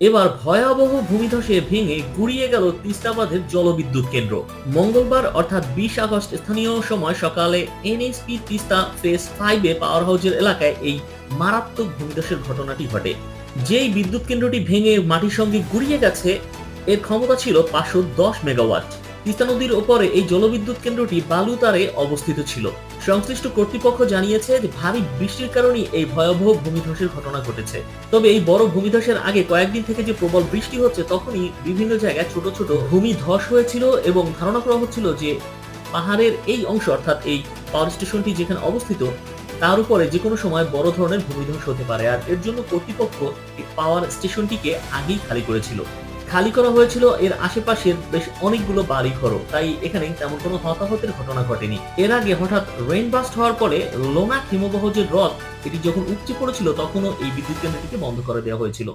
এবার ভয়াবহ ভূমিধসে ভেঙে গুড়িয়ে গেল তিস্তা বাঁধের জলবিদ্যুৎ কেন্দ্র। মঙ্গলবার অর্থাৎ 20 আগস্ট স্থানীয় সময় সকালে এনএসপি তিস্তা ফেজ 5 এ পাওয়ার হাউসের এলাকায় এই মারাত্মক ভূমিধসের ঘটনাটি ঘটে। যেই বিদ্যুৎ কেন্দ্রটি ভেঙে মাটির সঙ্গে গুড়িয়ে গেছে, এর ক্ষমতা ছিল 510 মেগাওয়াট। তিস্তা নদীর ওপরে এই জলবিদ্যুৎ কেন্দ্রটি বালুতারে অবস্থিত ছিল। সংশ্লিষ্ট কর্তৃপক্ষ জানিয়েছে যে ভারী বৃষ্টির কারণেই এই ভয়াবহ ভূমিধসের ঘটনা ঘটেছে। তবে এই বড় ভূমিধসের আগে কয়েকদিন থেকে যে প্রবল বৃষ্টি হচ্ছে, তখনই বিভিন্ন জায়গায় ছোট ছোট ভূমিধস হয়েছিল এবং ধারণা করা হচ্ছিল যে পাহাড়ের এই অংশ অর্থাৎ এই পাওয়ার স্টেশনটি যেখানে অবস্থিত, তার উপরে যে কোনো সময় বড় ধরনের ভূমিধস হতে পারে। আর এর জন্য কর্তৃপক্ষ এই পাওয়ার স্টেশনটিকে আগেই খালি করেছিল। খালি করা হয়েছিল এর আশেপাশের বেশ অনেকগুলো বাড়িঘরও, তাই এখানে তেমন কোনো হতাহতের ঘটনা ঘটেনি। এর আগে হঠাৎ রেইন বাস্ট হওয়ার পরে লোনাক হিমবাহ যে হ্রদ, এটি যখন উপচে পড়েছিল তখনও এই বিদ্যুৎ কেন্দ্রটিকে বন্ধ করে দেওয়া হয়েছিল।